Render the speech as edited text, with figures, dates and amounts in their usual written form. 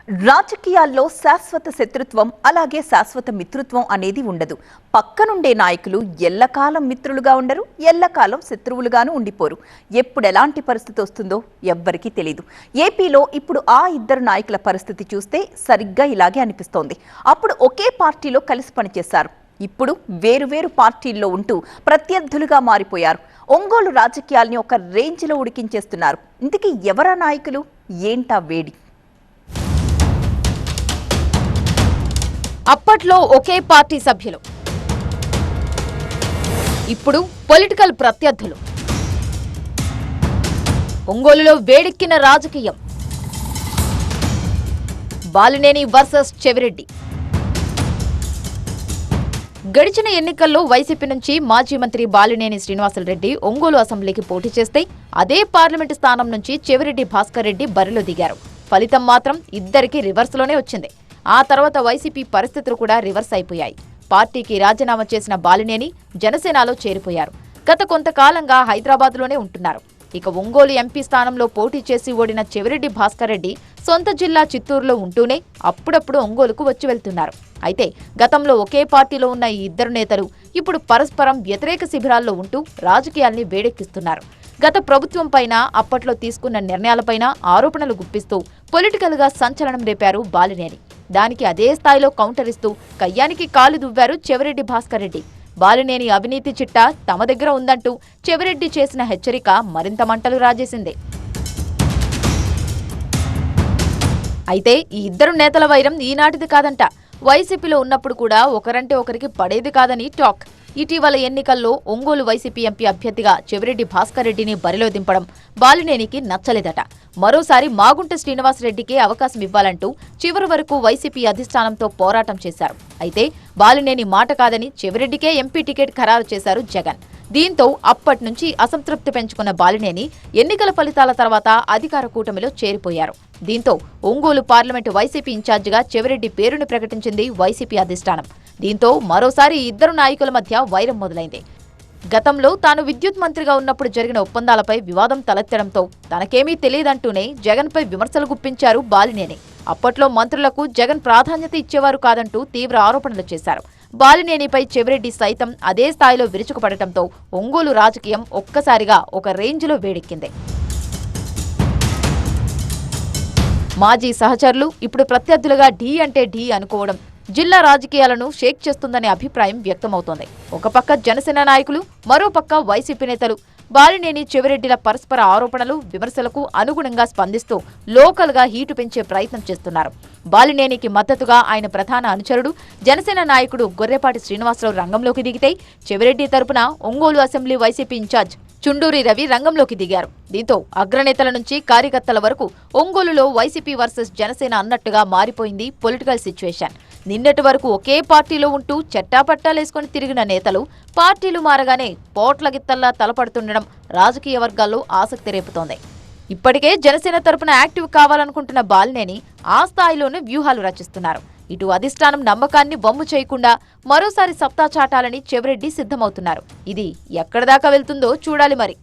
రాజకీయాల్లో శాశ్వత శత్రుత్వం అలాగే శాశ్వత మిత్రుత్వం అనేది ఉండదు. పక్కనుండే నాయకులు ఎల్లకాలం మిత్రులుగా ఉండరు, ఎల్లకాలం శత్రువులుగాను ఉండిపోరు. ఎప్పుడు ఎలాంటి పరిస్థితి వస్తుందో ఎవ్వరికీ తెలియదు. ఏపీలో ఇప్పుడు ఆ ఇద్దరు నాయకుల పరిస్థితి చూస్తే సరిగ్గా ఇలాగే అనిపిస్తోంది. అప్పుడు ఒకే పార్టీలో కలిసి పనిచేశారు. ఇప్పుడు వేరువేరు పార్టీల్లో ఉంటూ ప్రత్యర్థులుగా మారిపోయారు. ఒంగోలు రాజకీయాల్ని ఒక రేంజ్లో ఉడికించేస్తున్నారు. ఇంతకీ ఎవరా నాయకులు, ఏంటా వేడి? అప్పట్లో ఒకే పార్టీ సభ్యులు, ఇప్పుడు పొలిటికల్ ప్రత్యర్థులు. ఒంగోలులో వేడెక్కిన రాజకీయం. బాలినేని వర్సెస్ చెవిరెడ్డి. గడిచిన ఎన్నికల్లో వైసీపీ నుంచి మాజీ మంత్రి బాలినేని శ్రీనివాసరెడ్డి ఒంగోలు అసెంబ్లీకి పోటీ చేస్తే అదే పార్లమెంటు స్థానం నుంచి చెవిరెడ్డి భాస్కర్ రెడ్డి బరిలో దిగారు. ఫలితం మాత్రం ఇద్దరికి రివర్స్లోనే వచ్చింది. ఆ తర్వాత వైసీపీ పరిస్థితులు కూడా రివర్స్ అయిపోయాయి. పార్టీకి రాజీనామా చేసిన బాలినేని జనసేనలో చేరిపోయారు. గత కొంతకాలంగా హైదరాబాద్లోనే ఉంటున్నారు. ఇక ఒంగోలు ఎంపీ స్థానంలో పోటీ చేసి ఓడిన చెవిరెడ్డి భాస్కర్ రెడ్డి సొంత జిల్లా చిత్తూరులో ఉంటూనే అప్పుడప్పుడు ఒంగోలుకు వచ్చి వెళ్తున్నారు. అయితే గతంలో ఒకే పార్టీలో ఉన్న ఈ ఇద్దరు నేతలు ఇప్పుడు పరస్పరం వ్యతిరేక శిబిరాల్లో ఉంటూ రాజకీయాల్ని వేడెక్కిస్తున్నారు. గత ప్రభుత్వం పైన అప్పట్లో తీసుకున్న నిర్ణయాలపైన ఆరోపణలు గుప్పిస్తూ పొలిటికల్ గా సంచలనం రేపారు బాలినేని. దానికి అదే స్థాయిలో కౌంటర్ ఇస్తూ కయ్యానికి కాలు దువ్వారు చెవిరెడ్డి భాస్కర్ రెడ్డి. బాలినేని అవినీతి చిట్టా తమ దగ్గర ఉందంటూ చెవిరెడ్డి చేసిన హెచ్చరిక మరింత మంటలు రాజేసింది. అయితే ఈ ఇద్దరు నేతల వైరం ఈనాటిది కాదంట. వైసీపీలో ఉన్నప్పుడు కూడా ఒకరంటే ఒకరికి పడేది కాదని టాక్. ఇటీవల ఎన్నికల్లో ఒంగోలు వైసీపీ ఎంపీ అభ్యర్థిగా చెవిరెడ్డి భాస్కర్ రెడ్డిని బరిలో దింపడం బాలినేనికి నచ్చలేదట. మరోసారి మాగుంట శ్రీనివాసరెడ్డికే అవకాశం ఇవ్వాలంటూ చివరి వరకు వైసీపీ అధిష్టానంతో పోరాటం చేశారు. అయితే బాలినేని మాట కాదని చెవిరెడ్డికే ఎంపీ టికెట్ ఖరారు చేశారు జగన్. దీంతో అప్పటి నుంచి అసంతృప్తి పెంచుకున్న బాలినేని ఎన్నికల ఫలితాల తర్వాత అధికార కూటమిలో చేరిపోయారు. దీంతో ఒంగోలు పార్లమెంటు వైసీపీ ఇన్ఛార్జిగా చెవిరెడ్డి పేరును ప్రకటించింది వైసీపీ అధిష్టానం. దీంతో మరోసారి ఇద్దరు నాయకుల మధ్య వైరం మొదలైంది. గతంలో తాను విద్యుత్ మంత్రిగా ఉన్నప్పుడు జరిగిన ఒప్పందాలపై వివాదం తలెత్తడంతో తనకేమీ తెలియదంటూనే జగన్పై విమర్శలు గుప్పించారు బాలినేని. అప్పట్లో మంత్రులకు జగన్ ప్రాధాన్యత ఇచ్చేవారు కాదంటూ తీవ్ర ఆరోపణలు చేశారు. బాలినేనిపై చెవిరెడ్డి సైతం అదే స్థాయిలో విరుచుకుపడటంతో ఒంగోలు రాజకీయం ఒక్కసారిగా ఒక రేంజ్లో వేడెక్కింది. మాజీ సహచరులు ఇప్పుడు ప్రత్యర్థులుగా ఢీ అంటే ఢీ అనుకోవడం జిల్లా రాజకీయాలను షేక్ చేస్తుందనే అభిప్రాయం వ్యక్తమవుతోంది. ఒక పక్క జనసేన నాయకులు, మరో పక్క వైసీపీ నేతలు బాలినేని చెవిరెడ్డిల పరస్పర ఆరోపణలు, విమర్శలకు అనుగుణంగా స్పందిస్తూ లోకల్ గా హీటు పెంచే ప్రయత్నం చేస్తున్నారు. బాలినేనికి మద్దతుగా ఆయన ప్రధాన అనుచరుడు జనసేన నాయకుడు గొర్రెపాటి శ్రీనివాసరావు రంగంలోకి దిగితే, చెవిరెడ్డి తరపున ఒంగోలు అసెంబ్లీ వైసీపీ ఇన్ఛార్జ్ చుండూరి రవి రంగంలోకి దిగారు. దీంతో అగ్రనేతల నుంచి కార్యకర్తల వరకు ఒంగోలులో వైసీపీ వర్సెస్ జనసేన అన్నట్టుగా మారిపోయింది పొలిటికల్ సిచ్యువేషన్. నిన్నటి వరకు ఒకే పార్టీలో ఉంటూ చట్టాపట్టాలేసుకుని తిరిగిన నేతలు పార్టీలు మారగానే పోట్లగిత్తల్లా తలపడుతుండడం రాజకీయ వర్గాల్లో ఆసక్తి రేపుతోంది. ఇప్పటికే జనసేన తరపున యాక్టివ్ కావాలనుకుంటున్న బాలినేని ఆ స్థాయిలోనే వ్యూహాలు రచిస్తున్నారు. ఇటు అధిష్టానం నమ్మకాన్ని బొమ్ము చేయకుండా మరోసారి సత్తా చాటాలని చెవిరెడ్డి సిద్ధమవుతున్నారు. ఇది ఎక్కడిదాకా వెళ్తుందో చూడాలి మరి.